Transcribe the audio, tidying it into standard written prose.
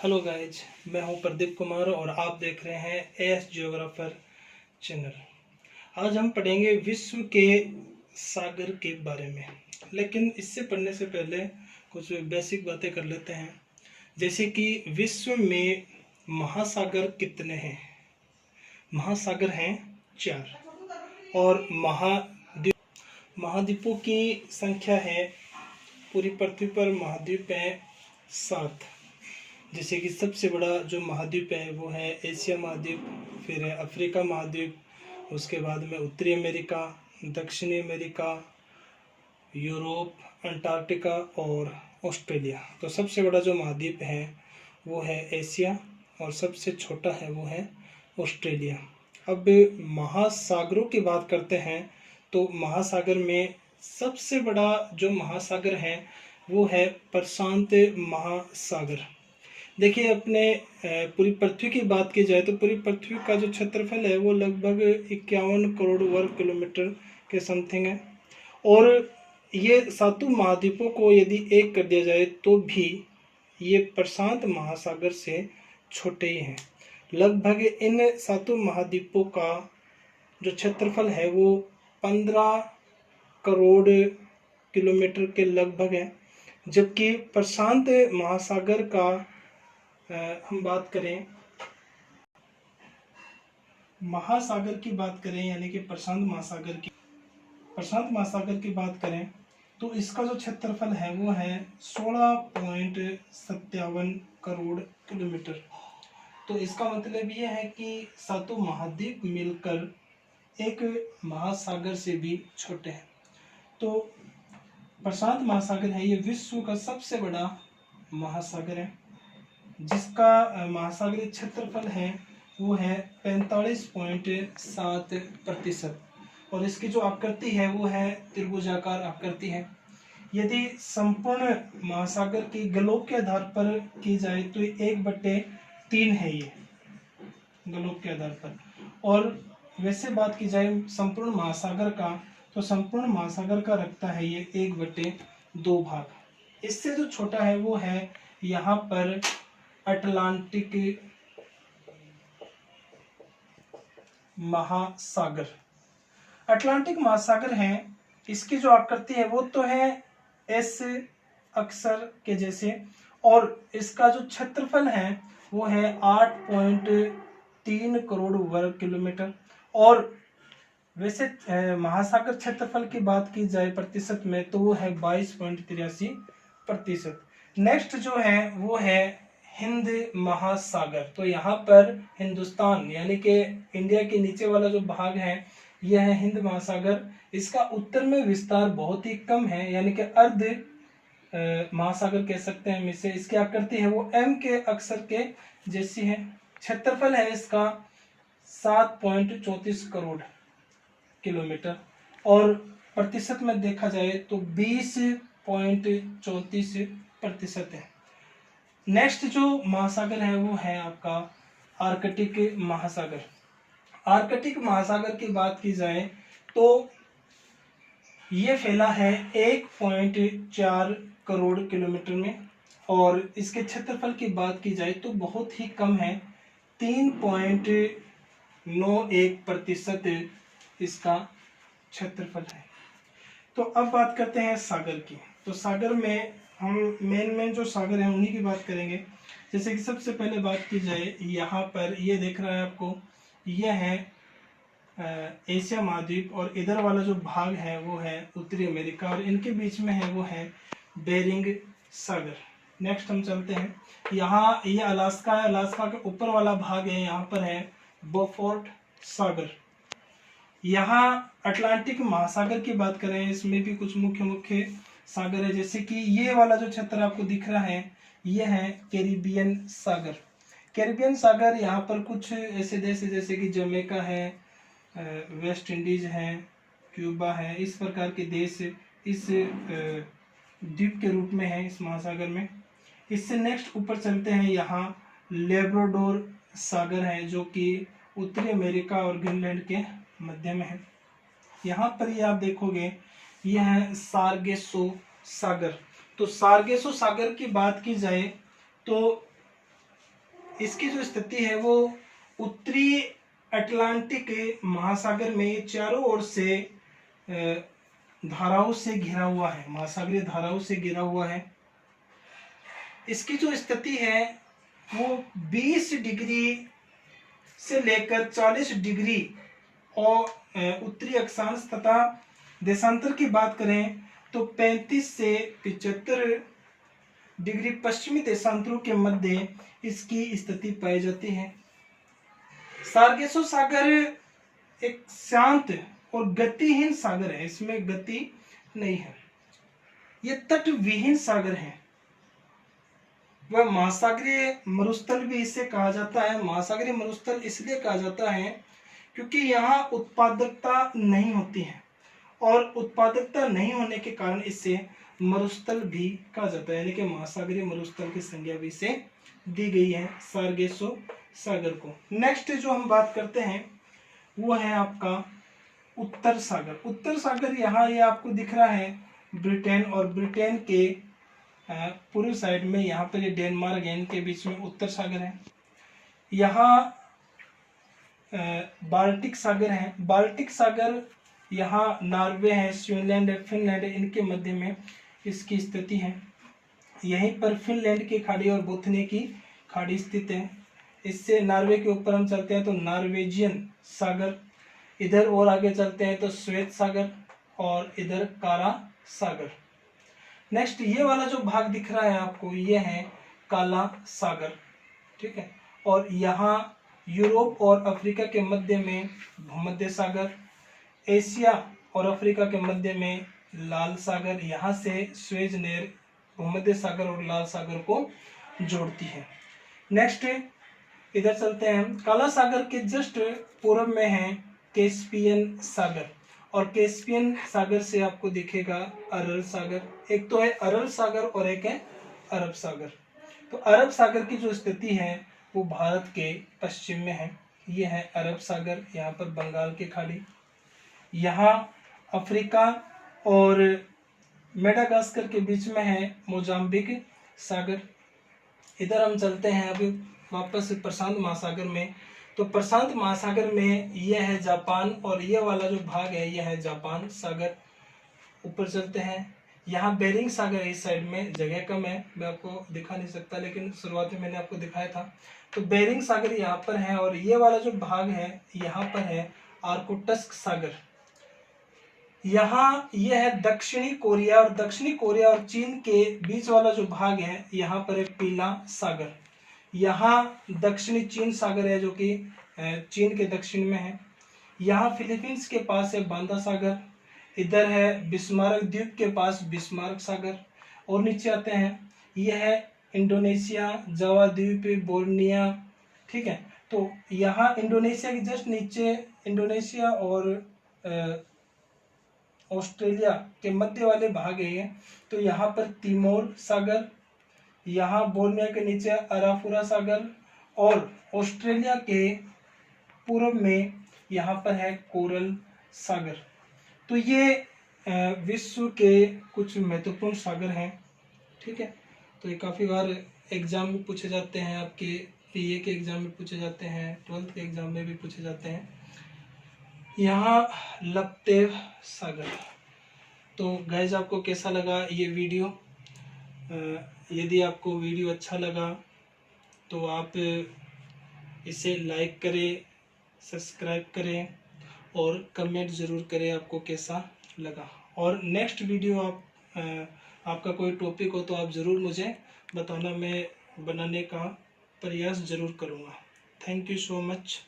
Hello guys, मैं हूं प्रदीप कुमार और आप देख रहे हैं एस जियोग्राफर चैनल। आज हम पढ़ेंगे विश्व के सागर के बारे में। लेकिन इससे पढ़ने से पहले कुछ बेसिक बातें कर लेते हैं, जैसे कि विश्व में महासागर कितने हैं। महासागर हैं 4 और महाद्वीपों की संख्या है, पूरी पृथ्वी पर महाद्वीप हैं 7। जैसे कि सबसे बड़ा जो महाद्वीप है वो है एशिया महाद्वीप, फिर है अफ्रीका महाद्वीप, उसके बाद में उत्तरी अमेरिका, दक्षिणी अमेरिका, यूरोप, अंटार्कटिका और ऑस्ट्रेलिया। तो सबसे बड़ा जो महाद्वीप है वो है एशिया और सबसे छोटा है वो है ऑस्ट्रेलिया। अब महासागरों की बात करते हैं तो महासागर में सबसे बड़ा जो महासागर है वो है प्रशांत महासागर। देखिए, अपने पूरी पृथ्वी की बात की जाए तो पूरी पृथ्वी का जो क्षेत्रफल है वो लगभग 51 करोड़ वर्ग किलोमीटर के समथिंग है। और ये 7 महाद्वीपों को यदि एक कर दिया जाए तो भी ये प्रशांत महासागर से छोटे ही हैं। लगभग इन 7 महाद्वीपों का जो क्षेत्रफल है वो 15 करोड़ किलोमीटर के लगभग है, जबकि प्रशांत महासागर का हम बात करें, महासागर की बात करें यानी कि प्रशांत महासागर की बात करें तो इसका जो क्षेत्रफल है वो है 16.57 करोड़ किलोमीटर। तो इसका मतलब ये है कि 7 महाद्वीप मिलकर एक महासागर से भी छोटे हैं। तो प्रशांत महासागर है, ये विश्व का सबसे बड़ा महासागर है, जिसका महासागरीय क्षेत्रफल है वो है 45.7% और इसकी जो आकृति है वो है त्रिभुजाकार आकृति है। यदि संपूर्ण महासागर की ग्लोब के आधार पर की जाए तो 1/3 है ये ग्लोब के आधार पर। और वैसे बात की जाए संपूर्ण महासागर का तो संपूर्ण महासागर का रखता है ये 1/2 भाग। इससे जो छोटा है वो है यहाँ पर अटलांटिक महासागर। अटलांटिक महासागर है, इसकी जो आकृति है वो तो है एस अक्षर के जैसे, और इसका जो क्षेत्रफल है वो है 8.3 करोड़ वर्ग किलोमीटर। और वैसे महासागर क्षेत्रफल की बात की जाए प्रतिशत में तो वो है 22.83%। नेक्स्ट जो है वो है हिंद महासागर। तो यहाँ पर हिंदुस्तान यानी कि इंडिया के नीचे वाला जो भाग है यह है हिंद महासागर। इसका उत्तर में विस्तार बहुत ही कम है, यानी कि अर्ध महासागर कह सकते हैं हम इसे। इसकी आकृति है वो एम के अक्षर के जैसी है। क्षेत्रफल है इसका 7.34 करोड़ किलोमीटर और प्रतिशत में देखा जाए तो 20.34% है। नेक्स्ट जो महासागर है वो है आपका आर्कटिक महासागर। आर्कटिक महासागर की बात की जाए तो ये फैला है 1.4 करोड़ किलोमीटर में और इसके क्षेत्रफल की बात की जाए तो बहुत ही कम है, 3.91% इसका क्षेत्रफल है। तो अब बात करते हैं सागर की। तो सागर में हम मेन जो सागर है उन्हीं की बात करेंगे। जैसे कि सबसे पहले बात की जाए, यहाँ पर ये दिख रहा है आपको, यह है एशिया महाद्वीप और इधर वाला जो भाग है वो है उत्तरी अमेरिका और इनके बीच में है वो है बेरिंग सागर। नेक्स्ट हम चलते हैं, यहाँ ये अलास्का है, अलास्का के ऊपर वाला भाग है, यहाँ पर है बोफोर्ट सागर। यहाँ अटलांटिक महासागर की बात करें, इसमें भी कुछ मुख्य सागर है, जैसे कि ये वाला जो क्षेत्र आपको दिख रहा है ये है कैरिबियन सागर। कैरिबियन सागर यहाँ पर कुछ ऐसे देश है जैसे कि जमैका है, वेस्ट इंडीज है, क्यूबा है, इस प्रकार के देश इस द्वीप के रूप में है इस महासागर में। इससे नेक्स्ट ऊपर चलते हैं, यहाँ लेब्राडोर सागर है जो कि उत्तरी अमेरिका और ग्रीनलैंड के मध्य में है। यहाँ पर ये आप देखोगे यह है सार्गेसो सागर। तो सार्गेसो सागर की बात की जाए तो इसकी जो स्थिति है वो उत्तरी अटलांटिक महासागर में ये चारों ओर से धाराओं से घिरा हुआ है, महासागरीय धाराओं से घिरा हुआ है। इसकी जो स्थिति है वो 20 डिग्री से लेकर 40 डिग्री और उत्तरी अक्षांश तथा देशांतर की बात करें तो 35 से 75 डिग्री पश्चिमी देशांतरों के मध्य इसकी स्थिति पाई जाती है। सार्गेसो सागर एक शांत और गतिहीन सागर है, इसमें गति नहीं है। ये तट विहीन सागर है। वह महासागरीय मरुस्थल भी इसे कहा जाता है। महासागरीय मरुस्थल इसलिए कहा जाता है क्योंकि यहाँ उत्पादकता नहीं होती है, और उत्पादकता नहीं होने के कारण इसे मरुस्थल भी कहा जाता है, यानी कि महासागरीय मरुस्थल की संज्ञा भी इसे दी गई है सार्गेसो सागर को। नेक्स्ट जो हम बात करते हैं वो है आपका उत्तर सागर। उत्तर सागर यहाँ ये आपको दिख रहा है ब्रिटेन, और ब्रिटेन के पूर्व साइड में यहाँ पर ये डेनमार्क है, इनके बीच में उत्तर सागर है। यहाँ बाल्टिक सागर है। बाल्टिक सागर यहाँ नॉर्वे है, स्विट्जरलैंड है, फिनलैंड है, इनके मध्य में इसकी स्थिति है। यहीं पर फिनलैंड की खाड़ी और बोथनी की खाड़ी स्थित है। इससे नॉर्वे के ऊपर हम चलते हैं तो नॉर्वेजियन सागर, इधर और आगे चलते हैं तो श्वेत सागर, और इधर कारा सागर। नेक्स्ट ये वाला जो भाग दिख रहा है आपको, ये है काला सागर, ठीक है। और यहाँ यूरोप और अफ्रीका के मध्य में भूमध्य सागर, एशिया और अफ्रीका के मध्य में लाल सागर, यहाँ से स्वेज नहर भूमध्य सागर और लाल सागर को जोड़ती है। नेक्स्ट इधर चलते हैं, काला सागर के जस्ट पूर्व में है कैस्पियन सागर, और कैस्पियन सागर से आपको दिखेगा अरल सागर। एक तो है अरल सागर और एक है अरब सागर। तो अरब सागर की जो स्थिति है वो भारत के पश्चिम में है। ये है अरब सागर, यहाँ पर बंगाल की खाड़ी। यहाँ अफ्रीका और मेडागास्कर के बीच में है मोजाम्बिक सागर। इधर हम चलते हैं अभी वापस प्रशांत महासागर में। तो प्रशांत महासागर में यह है जापान, और ये वाला जो भाग है यह है जापान सागर। ऊपर चलते हैं, यहाँ बेरिंग सागर है, इस साइड में जगह कम है, मैं आपको दिखा नहीं सकता, लेकिन शुरुआत में मैंने आपको दिखाया था। तो बेरिंग सागर यहाँ पर है, और ये वाला जो भाग है यहाँ पर है आर्कोटस्क सागर। यहाँ यह है दक्षिणी कोरिया, और दक्षिणी कोरिया और चीन के बीच वाला जो भाग है यहाँ पर है पीला सागर। यहाँ दक्षिणी चीन सागर है जो कि चीन के दक्षिण में है। यहाँ फिलीपींस के पास है बांदा सागर। इधर है बिस्मार्क द्वीप के पास बिस्मार्क सागर। और नीचे आते हैं, यह है इंडोनेशिया, जावा द्वीप, बोर्निया, ठीक है। तो यहाँ इंडोनेशिया के जस्ट नीचे इंडोनेशिया और ऑस्ट्रेलिया के मध्य वाले भाग है ये। तो यहाँ पर तिमोर सागर, यहाँ बोर्निया के नीचे अराफुरा सागर, और ऑस्ट्रेलिया के पूर्व में यहाँ पर है कोरल सागर। तो ये विश्व के कुछ महत्वपूर्ण सागर हैं, ठीक है। तो ये काफ़ी बार एग्जाम में पूछे जाते हैं, आपके पीए के एग्जाम में पूछे जाते हैं, 12th के एग्जाम में भी पूछे जाते हैं। यहाँ लपतेव सागर। तो गाइज आपको कैसा लगा ये वीडियो? यदि आपको वीडियो अच्छा लगा तो आप इसे लाइक करें, सब्सक्राइब करें और कमेंट ज़रूर करें आपको कैसा लगा। और नेक्स्ट वीडियो आपका कोई टॉपिक हो तो आप ज़रूर मुझे बताना, मैं बनाने का प्रयास ज़रूर करूँगा। Thank you so much.